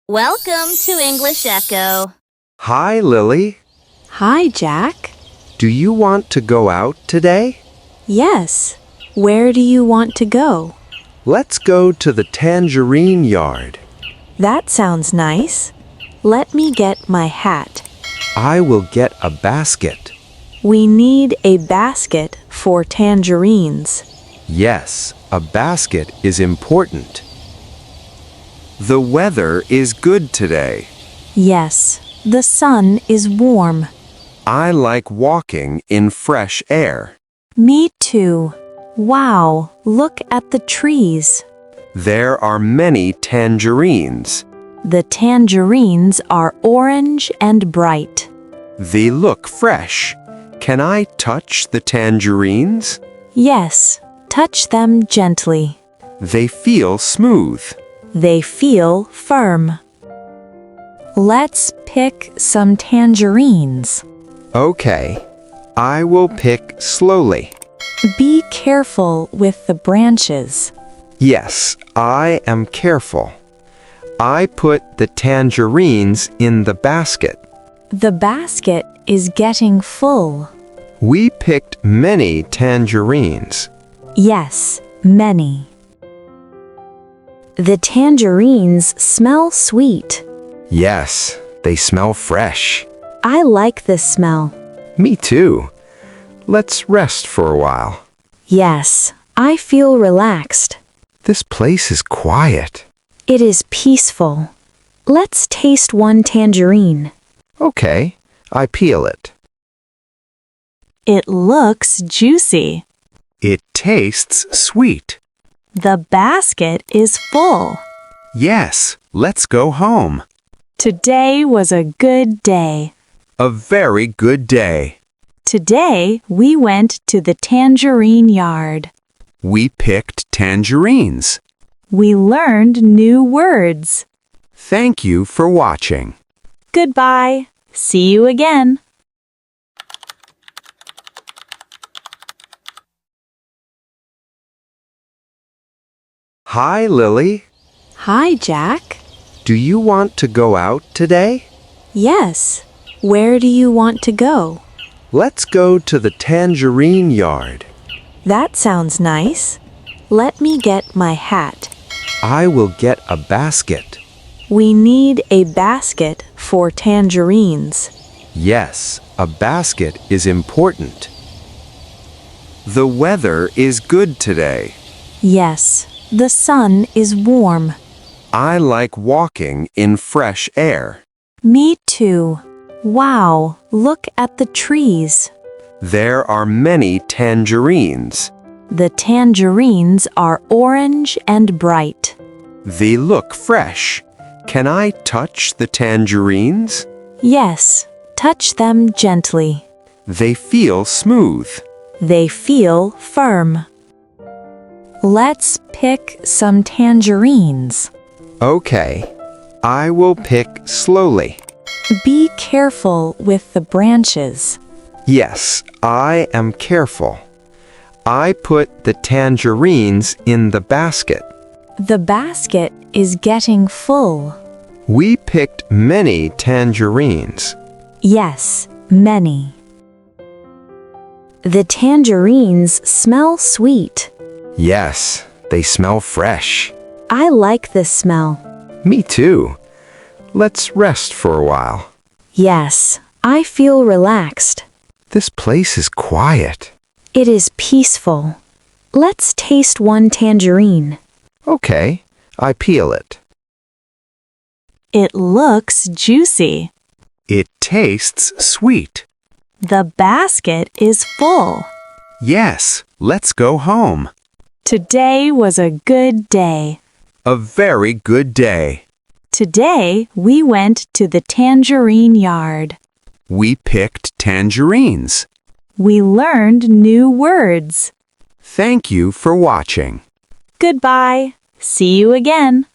Welcome to English Echo. Hi, Lily. Hi, Jack. Do you want to go out today? Yes. Where do you want to go? Let's go to the Tangerine yard. That sounds nice. Let me get my hat. I will get a basket. We need a basket for tangerines. Yes, a basket is important. The weather is good today. Yes, the sun is warm. I like walking in fresh air. Me too. Wow, look at the trees. There are many tangerines. The tangerines are orange and bright. They look fresh. Can I touch the tangerines? Yes, touch them gently. They feel smooth. They feel firm. Let's pick some tangerines. Okay, I will pick slowly. Be careful with the branches. Yes, I am careful. I put the tangerines in the basket. The basket is getting full. We picked many tangerines. Yes, many. The tangerines smell sweet. Yes, they smell fresh. I like the smell. Me too. Let's rest for a while. Yes, I feel relaxed. This place is quiet. It is peaceful. Let's taste one tangerine. Okay, I peel it. It looks juicy. It tastes sweet. The basket is full. Yes, let's go home. Today was a good day. A very good day. Today we went to the tangerine yard. We picked tangerines. We learned new words. Thank you for watching. Goodbye. See you again. Hi, Lily. Hi, Jack. Do you want to go out today? Yes. Where do you want to go? Let's go to the Tangerine yard. That sounds nice. Let me get my hat. I will get a basket. We need a basket for tangerines. Yes, a basket is important. The weather is good today. Yes, the sun is warm. I like walking in fresh air. Me too. Wow, look at the trees. There are many tangerines. The tangerines are orange and bright. They look fresh. Can I touch the tangerines? Yes, touch them gently. They feel smooth. They feel firm. Let's pick some tangerines. Okay, I will pick slowly. Be careful with the branches. Yes, I am careful. I put the tangerines in the basket. The basket is getting full. We picked many tangerines. Yes, many. The tangerines smell sweet. Yes, they smell fresh. I like the smell. Me too. Let's rest for a while. Yes, I feel relaxed. This place is quiet. It is peaceful. Let's taste one tangerine. Okay, I peel it. It looks juicy. It tastes sweet. The basket is full. Yes, let's go home. Today was a good day. A very good day. Today we went to the tangerine yard. We picked tangerines. We learned new words. Thank you for watching. Goodbye. See you again.